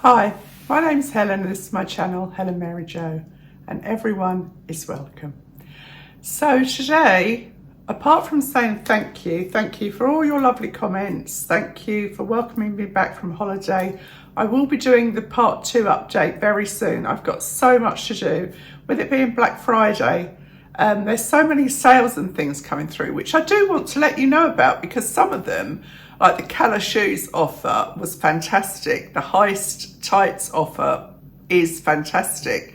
Hi, my name's Helen and this is my channel, Helen Mary Jo, and everyone is welcome. So today, apart from saying thank you for all your lovely comments, thank you for welcoming me back from holiday. I will be doing the part 2 update very soon. I've got so much to do. With it being Black Friday, there's so many sales and things coming through, which I do want to let you know about, because some of them, like the Calla shoes offer was fantastic. The Heist tights offer is fantastic.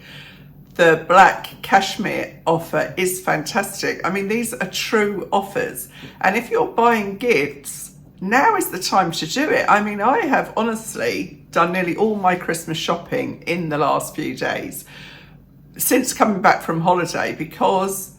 The black cashmere offer is fantastic. I mean, these are true offers. And if you're buying gifts, now is the time to do it. I mean, I have honestly done nearly all my Christmas shopping in the last few days since coming back from holiday, because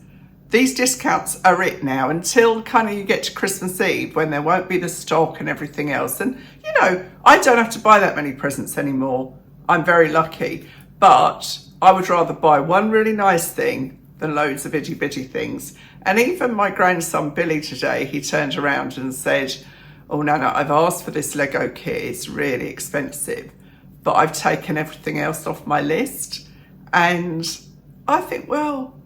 these discounts are it now until kind of you get to Christmas Eve, when there won't be the stock and everything else. And, you know, I don't have to buy that many presents anymore. I'm very lucky. But I would rather buy one really nice thing than loads of itty bitty things. And even my grandson Billy today, he turned around and said, oh, no, I've asked for this Lego kit. It's really expensive, but I've taken everything else off my list. And I think, well,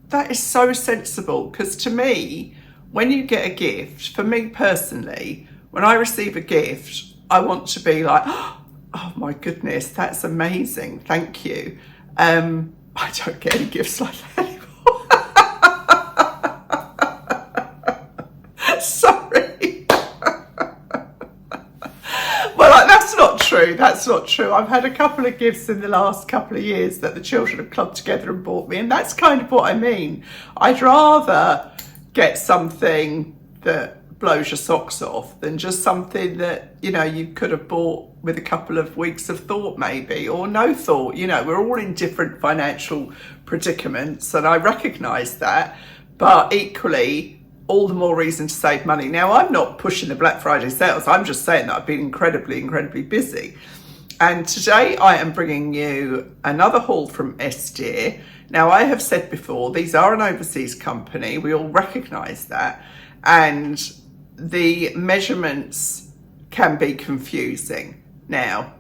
that is so sensible, because to me, when you get a gift, for me personally, when I receive a gift, I want to be like, oh my goodness, that's amazing, thank you. I don't get any gifts like that anymore. Sorry. Well, that's not true. I've had a couple of gifts in the last couple of years that the children have clubbed together and bought me, and that's kind of what I mean. I'd rather get something that blows your socks off than just something that, you know, you could have bought with a couple of weeks of thought maybe, or no thought. You know, we're all in different financial predicaments, and I recognise that, but equally, all the more reason to save money. Now, I'm not pushing the Black Friday sales. I'm just saying that I've been incredibly busy. And today I am bringing you another haul from S.DEER. Now, I have said before, these are an overseas company. We all recognise that. And the measurements can be confusing. Now,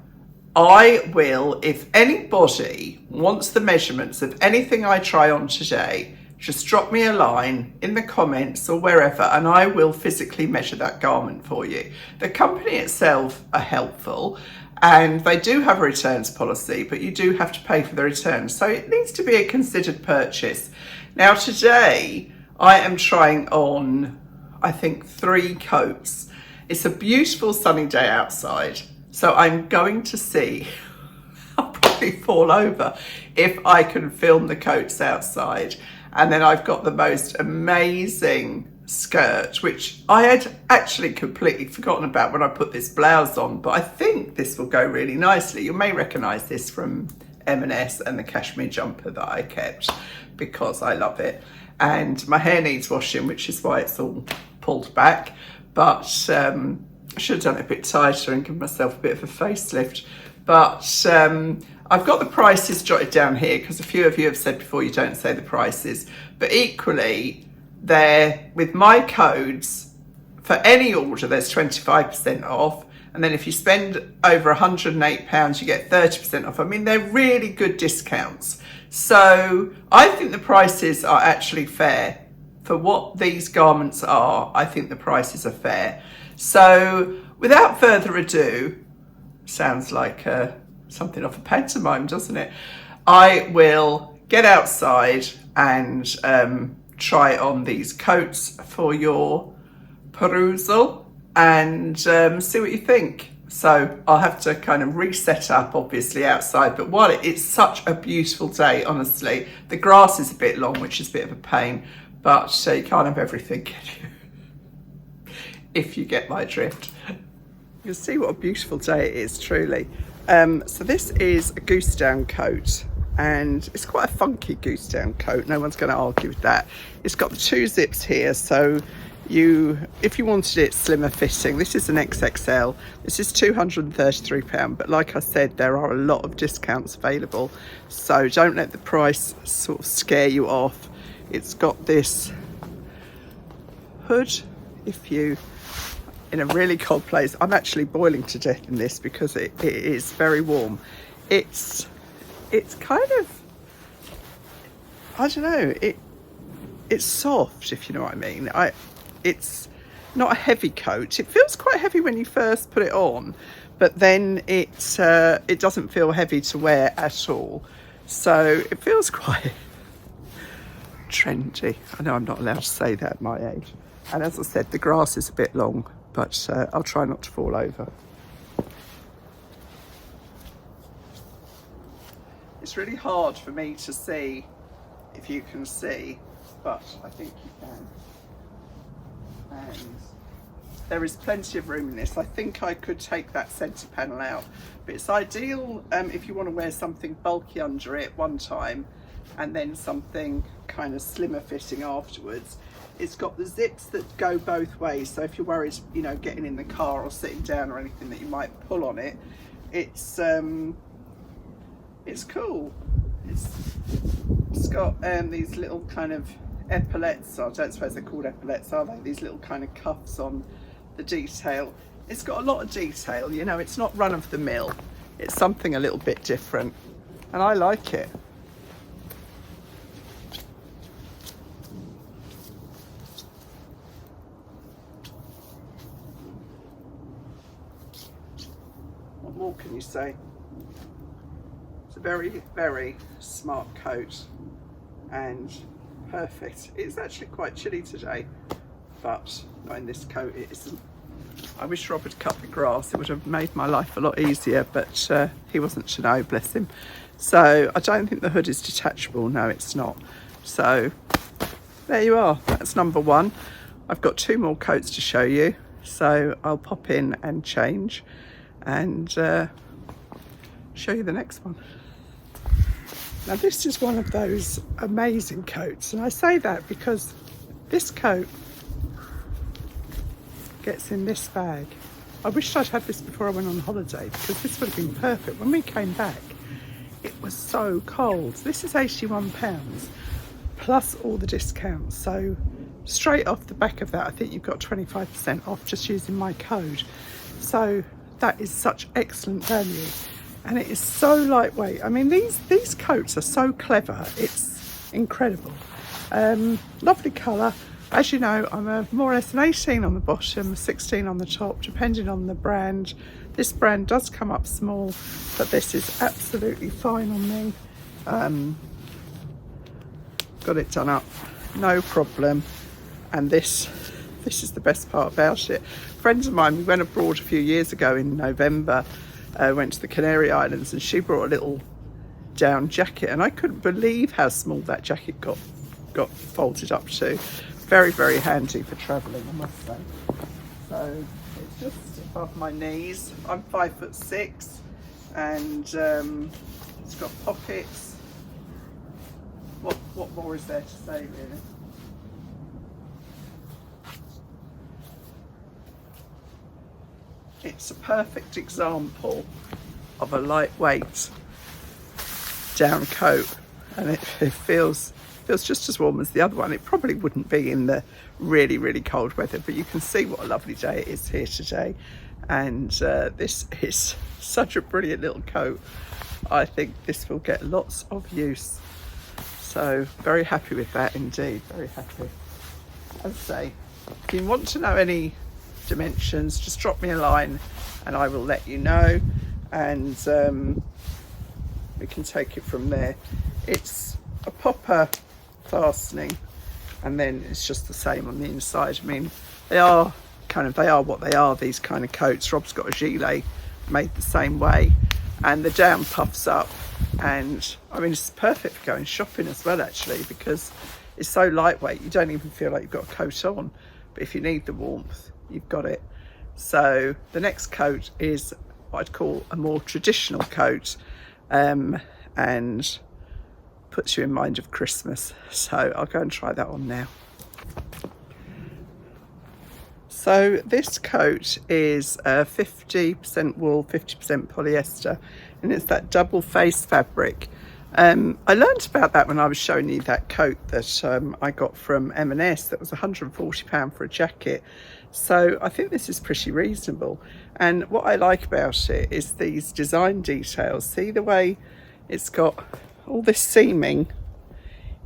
I will, if anybody wants the measurements of anything I try on today, just drop me a line in the comments or wherever, and I will physically measure that garment for you. The company itself are helpful, and they do have a returns policy, but you do have to pay for the returns. So it needs to be a considered purchase. Now today, I am trying on, I think, 3 coats. It's a beautiful sunny day outside, so I'm going to see, I'll probably fall over if I can film the coats outside. And then I've got the most amazing skirt, which I had actually completely forgotten about when I put this blouse on, but I think this will go really nicely. You may recognise this from M&S and the cashmere jumper that I kept, because I love it. And my hair needs washing, which is why it's all pulled back, but I should have done it a bit tighter and given myself a bit of a facelift. But I've got the prices jotted down here, because a few of you have said before you don't say the prices, but equally there with my codes, for any order there's 25% off, and then if you spend over £108 you get 30% off. I mean, they're really good discounts. So I think the prices are actually fair for what these garments are. I think the prices are fair. So without further ado, sounds like something off a pantomime, doesn't it? I will get outside and try on these coats for your perusal and see what you think. So I'll have to kind of reset up, obviously, outside, but while it's such a beautiful day, honestly, the grass is a bit long, which is a bit of a pain, but you can't have everything, can you? If you get my drift. You'll see what a beautiful day it is, truly. So this is a goose down coat, and it's quite a funky goose down coat. No one's going to argue with that. It's got the 2 zips here, so if you wanted it slimmer fitting, this is an XXL. This is £233, but like I said, there are a lot of discounts available, so don't let the price sort of scare you off. It's got this hood, if you in a really cold place. I'm actually boiling to death in this because it is very warm. It's kind of, I don't know, it's soft, if you know what I mean. It's not a heavy coat. It feels quite heavy when you first put it on, but then it doesn't feel heavy to wear at all. So it feels quite trendy. I know I'm not allowed to say that at my age. And as I said, the grass is a bit long, but I'll try not to fall over. It's really hard for me to see if you can see, but I think you can. And there is plenty of room in this. I think I could take that centre panel out, but it's ideal if you want to wear something bulky under it one time and then something kind of slimmer fitting afterwards. It's got the zips that go both ways, so if you're worried, you know, getting in the car or sitting down or anything that you might pull on it, it's cool. It's got these little kind of epaulettes. I don't suppose they're called epaulettes, are they? These little kind of cuffs on the detail. It's got a lot of detail, you know, it's not run of the mill. It's something a little bit different, and I like it. What more can you say? It's a very, very smart coat and perfect. It's actually quite chilly today, but not in this coat it isn't. I wish Rob had cut the grass. It would have made my life a lot easier, but he wasn't to know, bless him. So I don't think the hood is detachable. No, it's not. So there you are. That's number one. I've got 2 more coats to show you, so I'll pop in and change and show you the next one. Now this is one of those amazing coats, and I say that because this coat gets in this bag. I wished I'd had this before I went on holiday, because this would have been perfect. When we came back, it was so cold. This is £81 plus all the discounts, so straight off the back of that I think you've got 25% off just using my code. So that is such excellent value, and it is so lightweight. I mean, these coats are so clever, it's incredible. Lovely colour. As you know, I'm a more or less an 18 on the bottom, 16 on the top, depending on the brand. This brand does come up small, but this is absolutely fine on me. Got it done up, no problem. And this is the best part about it. Friends of mine, we went abroad a few years ago in November, went to the Canary Islands, and she brought a little down jacket, and I couldn't believe how small that jacket got folded up to. Very, very handy for travelling, I must say. So it's just above my knees. I'm 5'6", and it's got pockets. What more is there to say, really? It's a perfect example of a lightweight down coat, and it feels just as warm as the other one. It probably wouldn't be in the really, really cold weather, but you can see what a lovely day it is here today. And this is such a brilliant little coat. I think this will get lots of use. So very happy with that indeed, very happy. As I say, if you want to know any dimensions, just drop me a line and I will let you know, and we can take it from there. It's a popper fastening, and then it's just the same on the inside. I mean, they are what they are, these kind of coats. Rob's got a gilet made the same way, and the down puffs up, and I mean, it's perfect for going shopping as well, actually, because it's so lightweight you don't even feel like you've got a coat on, but if you need the warmth, you've got it. So the next coat is what I'd call a more traditional coat, and puts you in mind of Christmas. So I'll go and try that on now. So this coat is 50% wool, 50% polyester, and it's that double face fabric. I learned about that when I was showing you that coat that I got from M&S that was £140 for a jacket. So I think this is pretty reasonable. And what I like about it is these design details. See the way it's got all this seaming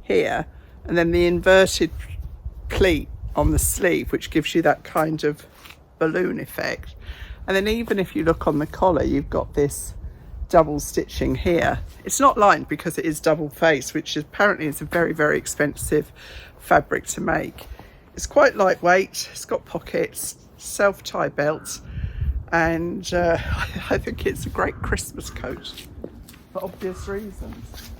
here and then the inverted pleat on the sleeve, which gives you that kind of balloon effect. And then even if you look on the collar, you've got this double stitching here. It's not lined because it is double face, which apparently is a very, very expensive fabric to make. It's quite lightweight, it's got pockets, self-tie belt, and I think it's a great Christmas coat for obvious reasons.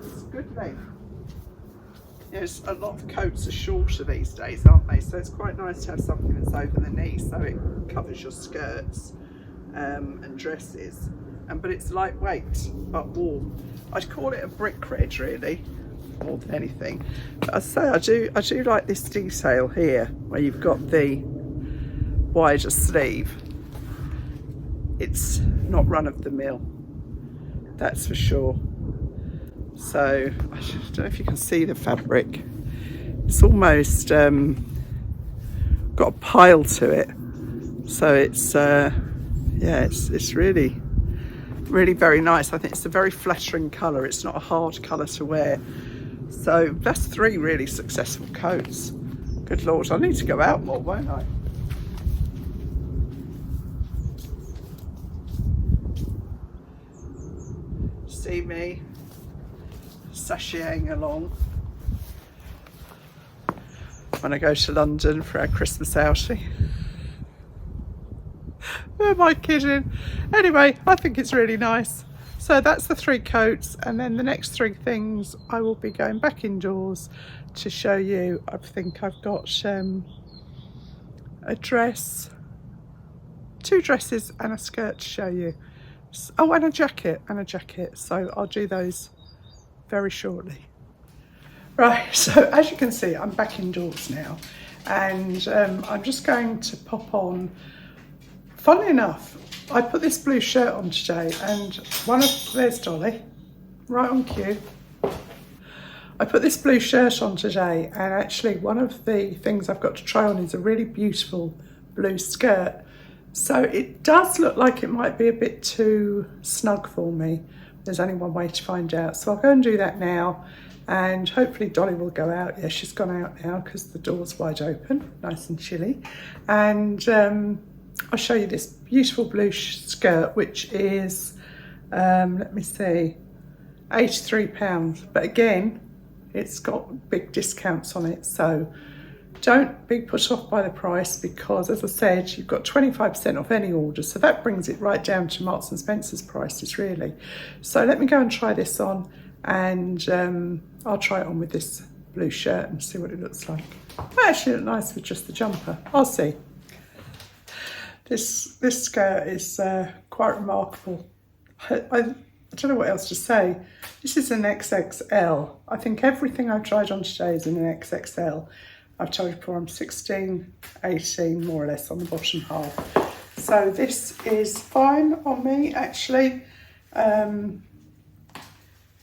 It's good length. Yes, a lot of coats are shorter these days, aren't they? So it's quite nice to have something that's over the knee so it covers your skirts and dresses. But it's lightweight but warm. I'd call it a brick red really, more than anything. But I say I do like this detail here where you've got the wider sleeve. It's not run of the mill, that's for sure. So I don't know if you can see the fabric. It's almost got a pile to it. So it's yeah, it's really very nice. I think it's a very flattering colour. It's not a hard colour to wear. So that's 3 really successful coats. Good Lord, I need to go out more, won't I? See me sashaying along when I go to London for our Christmas outing. Who am I kidding? Anyway, I think it's really nice. So that's the 3 coats, and then the next 3 things I will be going back indoors to show you. I think I've got a dress, 2 dresses and a skirt to show you. Oh, and a jacket, so I'll do those very shortly. Right, so as you can see, I'm back indoors now, and I'm just going to pop on. Funnily enough, I put this blue shirt on today, and there's Dolly, right on cue. I put this blue shirt on today, and actually one of the things I've got to try on is a really beautiful blue skirt. So it does look like it might be a bit too snug for me. There's only one way to find out. So I'll go and do that now, and hopefully Dolly will go out. Yeah, she's gone out now because the door's wide open, nice and chilly. And I'll show you this beautiful blue skirt, which is, let me see, £83. But again, it's got big discounts on it. So don't be put off by the price because, as I said, you've got 25% off any order. So that brings it right down to Marks and Spencer's prices, really. So let me go and try this on, and I'll try it on with this blue shirt and see what it looks like. It might actually look nice with just the jumper. I'll see. This skirt is quite remarkable. I don't know what else to say. This is an XXL. I think everything I've tried on today is in an XXL. I've told you before I'm 16, 18 more or less on the bottom half. So this is fine on me actually.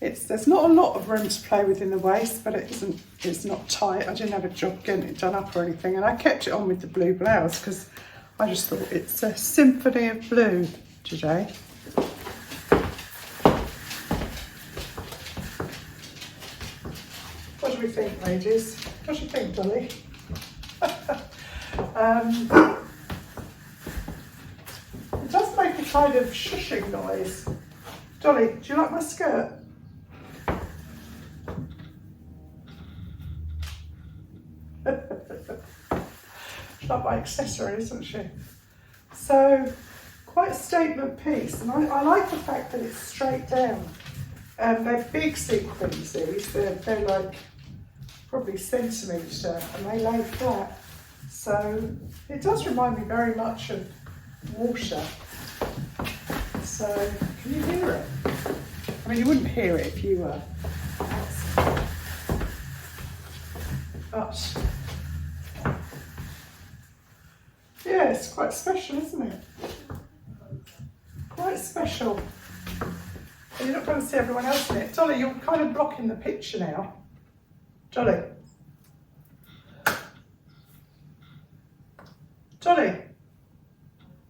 There's not a lot of room to play with in the waist, but it's not tight. I didn't have a job getting it done up or anything, and I kept it on with the blue blouse because I just thought it's a symphony of blue today. What do we think, ladies? What do you think, Dolly? It does make a kind of shushing noise. Dolly, do you like my skirt? She's like my accessory, isn't she? So, quite a statement piece, and I like the fact that it's straight down. They're big sequins, these. They're like probably centimetre, and they lay flat. So it does remind me very much of water. So can you hear it? I mean, you wouldn't hear it if you were outside. But yeah, it's quite special, isn't it? Quite special. And you're not going to see everyone else in it. Dolly, you're kind of blocking the picture now. Dolly. Dolly.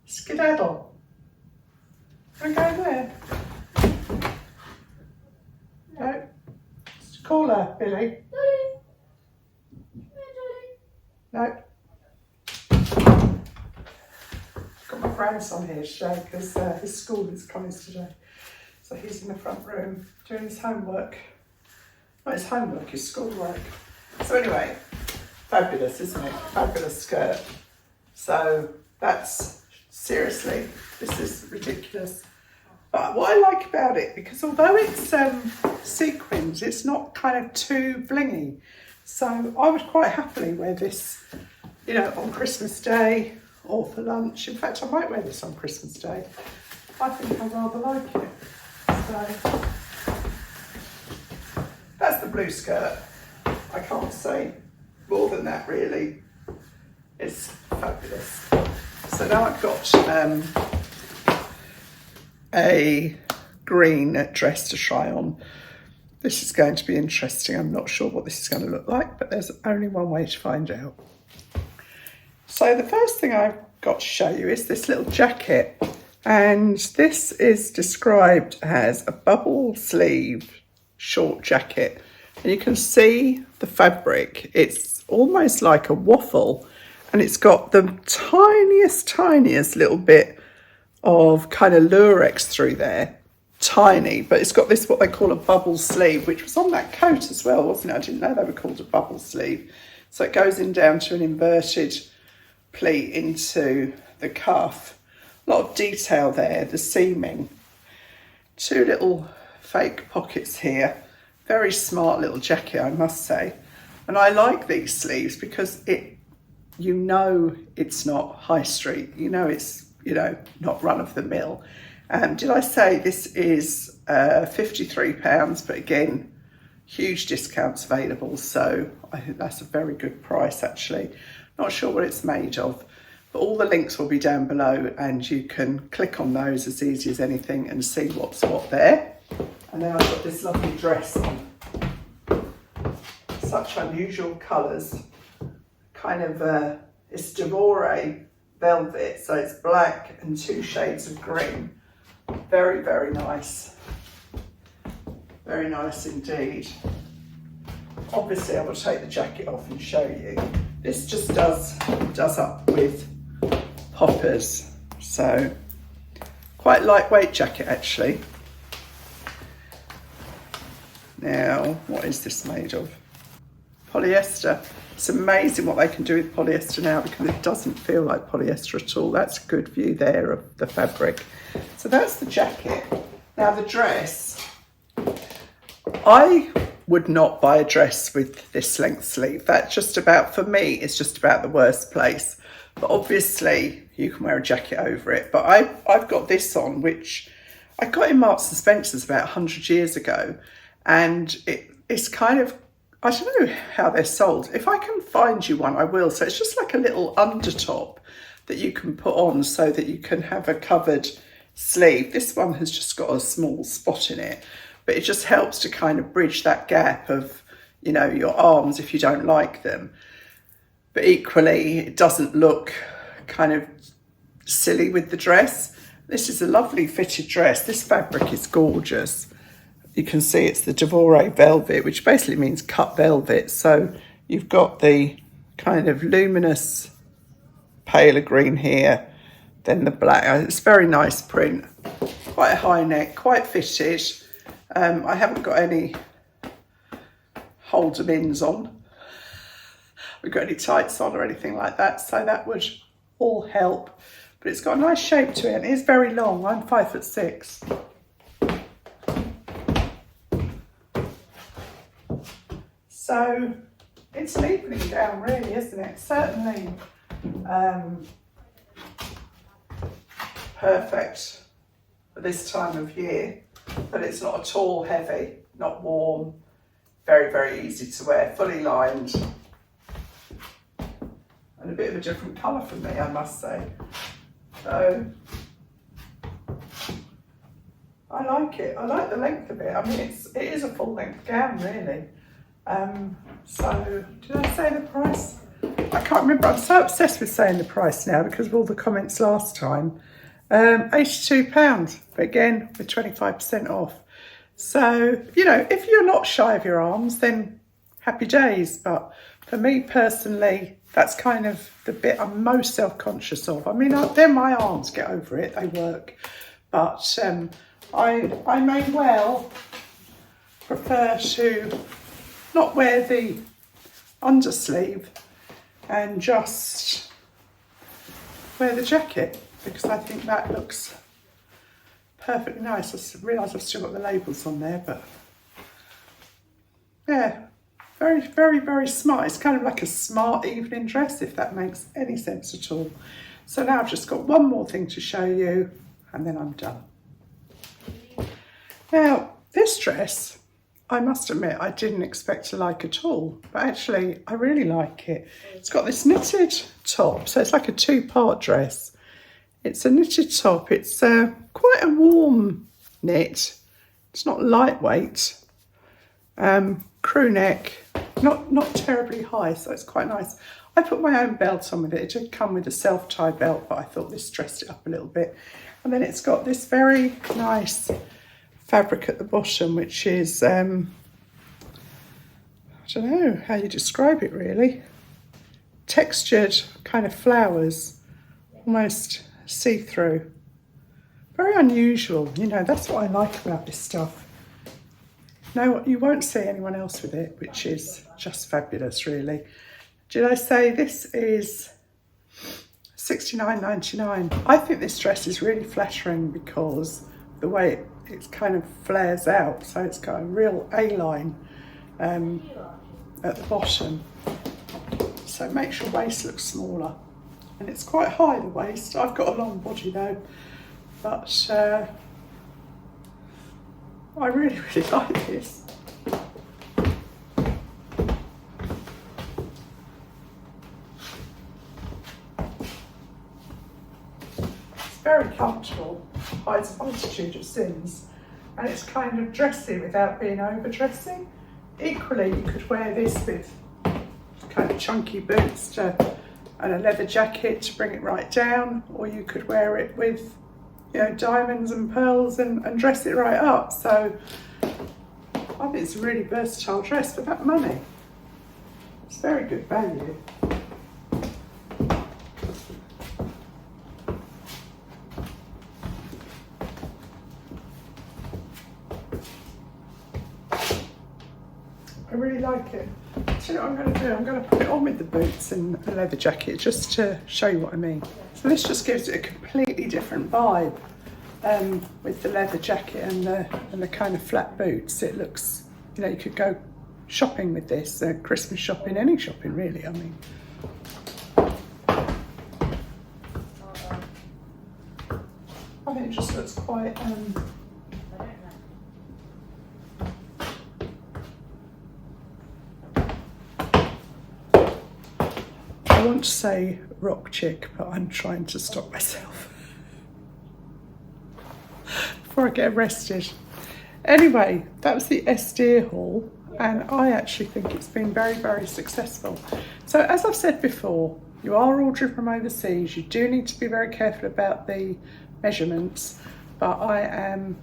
Skedaddle. Can I go in there? No. Just call her, Billy. No. Got my grandson here today because his school is coming today. So he's in the front room doing his homework. Not his homework, his schoolwork. So anyway, fabulous, isn't it? Fabulous skirt. So that's, seriously, this is ridiculous. But what I like about it, because although it's sequins, it's not kind of too blingy. So I would quite happily wear this, you know, on Christmas Day or for lunch. In fact, I might wear this on Christmas Day. I think I rather like it. So that's the blue skirt. I can't say more than that really. It's fabulous. So now I've got a green dress to try on. This is going to be interesting. I'm not sure what this is going to look like, but there's only one way to find out. So the first thing I've got to show you is this little jacket. And this is described as a bubble sleeve short jacket. And you can see the fabric. It's almost like a waffle. And it's got the tiniest little bit of kind of lurex through there. Tiny, but it's got this what they call a bubble sleeve, which was on that coat as well, wasn't it? I didn't know they were called a bubble sleeve. So it goes in down to an inverted pleat into the cuff. A lot of detail there, the seaming. Two little fake pockets here. Very smart little jacket, I must say. And I like these sleeves because you know it's not high street. You know it's, you know, not run of the mill. Did I say this is £53, but again, huge discounts available. So I think that's a very good price actually. Not sure what it's made of, but all the links will be down below and you can click on those as easy as anything and see what's what there. And then I've got this lovely dress on. Such unusual colours. Kind of, it's Sdeer velvet, so it's black and 2 shades of green. Very, very nice. Very nice indeed. Obviously, I will take the jacket off and show you. This just does up with poppers. So, quite lightweight jacket actually. Now, what is this made of? Polyester. It's amazing what they can do with polyester now because it doesn't feel like polyester at all. That's a good view there of the fabric. So that's the jacket. Now the dress, I would not buy a dress with this length sleeve. That's just about, for me, it's just about the worst place. But obviously you can wear a jacket over it. But I've got this on, which I got in Marks and Spencer's about 100 years ago. And it's kind of, I don't know how they're sold. If I can find you one, I will. So it's just like a little undertop that you can put on so that you can have a covered sleeve. This one has just got a small spot in it, but it just helps to kind of bridge that gap of, you know, your arms if you don't like them. But equally, it doesn't look kind of silly with the dress. This is a lovely fitted dress. This fabric is gorgeous. You can see it's the Sdeer velvet, which basically means cut velvet. So you've got the kind of luminous paler green here, then the black. It's very nice print, quite a high neck, quite fitted. I haven't got any holder bins on. We've got any tights on or anything like that, so that would all help. But it's got a nice shape to it and it is very long. I'm 5'6". So it's an evening gown really, isn't it? Certainly perfect for this time of year, but it's not at all heavy, not warm, very, very easy to wear, fully lined. and a bit of a different colour for me, I must say. So I like it. I like the length of it. I mean, it is a full length gown, really. So did I say the price? I can't remember. I'm so obsessed with saying the price now because of all the comments last time. £82, but again with 25% off. So, you know, if you're not shy of your arms, then happy days. But for me personally, that's kind of the bit I'm most self-conscious of. I mean, then my arms, get over it, they work. But I may well prefer to not wear the undersleeve and just wear the jacket, because I think that looks perfectly nice. I realise I've still got the labels on there, but yeah, very, very, very smart. It's kind of like a smart evening dress, if that makes any sense at all. So now I've just got one more thing to show you and then I'm done. Now, this dress, I must admit, I didn't expect to like at all, but actually I really like it. It's got this knitted top, so it's like a two-part dress. It's a knitted top. It's quite a warm knit. It's not lightweight. Crew neck, not terribly high, so it's quite nice. I put my own belt on with it. It did come with a self-tie belt, but I thought this dressed it up a little bit. And then it's got this very nice fabric at the bottom, which is, I don't know how you describe it really. Textured kind of flowers, almost see-through. Very unusual, you know, that's what I like about this stuff. No, you won't see anyone else with it, which is just fabulous, really. Did I say this is $69.99? I think this dress is really flattering because the way it kind of flares out, so it's got a real A-line at the bottom, so it makes your waist look smaller, and it's quite high, the waist. I've got a long body though, but I really, really like this. It's very comfortable, hides a multitude of sins, and it's kind of dressy without being over dressy. Equally, you could wear this with kind of chunky boots and a leather jacket to bring it right down, or you could wear it with, you know, diamonds and pearls and dress it right up. So I think it's a really versatile dress for that money. It's very good value. I really like it. So what I'm going to do, I'm going to put it on with the boots and the leather jacket just to show you what I mean. So this just gives it a completely different vibe with the leather jacket and the kind of flat boots. It looks, you know, you could go shopping with this, Christmas shopping, any shopping really, I mean. I think it just looks quite I want to say rock chick, but I'm trying to stop myself before I get arrested. Anyway, that was the S.DEER haul, and I actually think it's been very, very successful. So as I've said before, you are ordering from overseas. You do need to be very careful about the measurements, but I am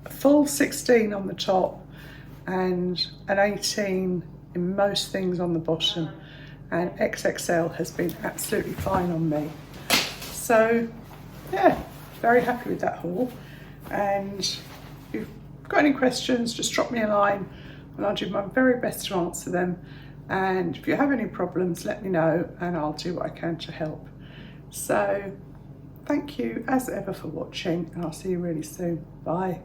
a full 16 on the top and an 18 in most things on the bottom. And XXL has been absolutely fine on me. So yeah, very happy with that haul. And if you've got any questions, just drop me a line and I'll do my very best to answer them. And if you have any problems, let me know and I'll do what I can to help. So thank you as ever for watching, and I'll see you really soon. Bye.